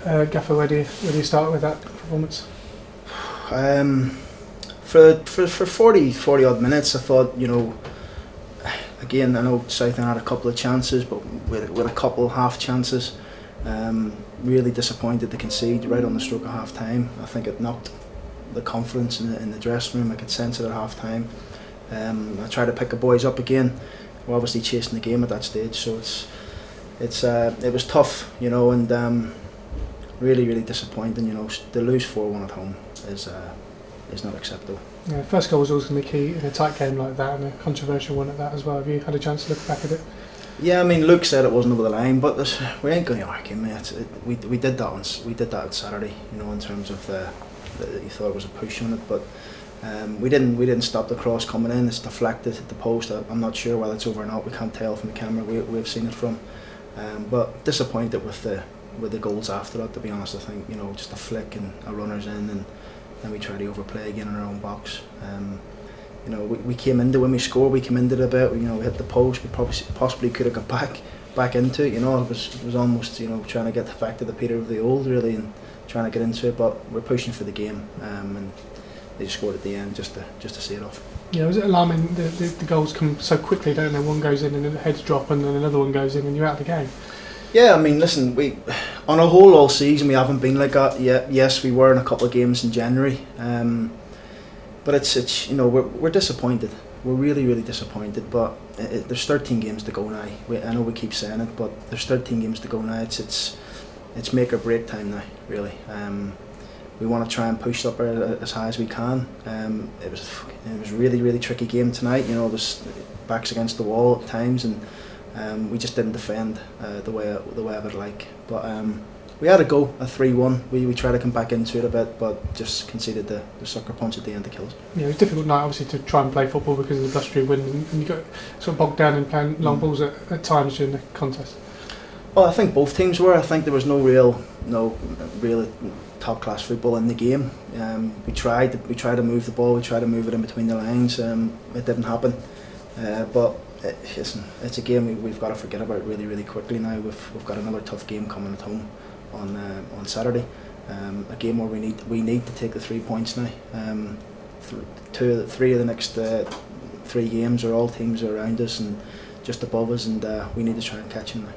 Gaffer, where do you start with that performance? For 40 odd minutes, I thought, again, I know Southend had a couple of chances, but with a couple half chances, really disappointed to concede right on the stroke of half time. I think it knocked the confidence in the dressing room. I could sense it at half time. I tried to pick the boys up again. We're obviously chasing the game at that stage, so it was tough, and really disappointing. To lose 4-1 at home is not acceptable. Yeah, first goal was always going to be key in a tight game like that, and a controversial one at that as well. Have you had a chance to look back at it? Yeah, I mean, Luke said it wasn't over the line, but we ain't going to argue, mate. We did that on Saturday, in terms of you thought it was a push on it, but we didn't stop the cross coming in. It's deflected, hit the post. I'm not sure whether it's over or not. We can't tell from the camera we've seen it from, but disappointed with the goals after that. To be honest, I think just a flick and a runner's in, and then we try to overplay again in our own box. We came into when we scored. We came into it a bit. We hit the post. We possibly could have got back into it. It was almost trying to get back to the Peter of the old really, and trying to get into it. But we're pushing for the game, and they just scored at the end just to see it off. Yeah, was it alarming? The goals come so quickly, don't they? One goes in and then the heads drop, and then another one goes in, and you're out of the game. Yeah, I mean, listen, we on a whole all season we haven't been like that yet. Yes, we were in a couple of games in January, but it's we're disappointed. We're really disappointed. But there's 13 games to go now. I know we keep saying it, but there's 13 games to go now. It's make or break time now, really. We want to try and push up as high as we can. It was really tricky game tonight. It was backs against the wall at times, and we just didn't defend the way I would like. But we had a go, a 3-1. We tried to come back into it a bit, but just conceded the sucker punch at the end to kill us. Yeah, it was a difficult night, obviously, to try and play football because of the blustery wind, and you got sort of bogged down in playing long balls at times during the contest. Well, I think both teams were. I think there was no real top class football in the game. We tried to move the ball. We tried to move it in between the lines. It didn't happen. But it's a game we've got to forget about really quickly now. We've got another tough game coming at home on Saturday. A game where we need to take the 3 points now. Three of the next 3 games are all teams around us and just above us, and we need to try and catch them now.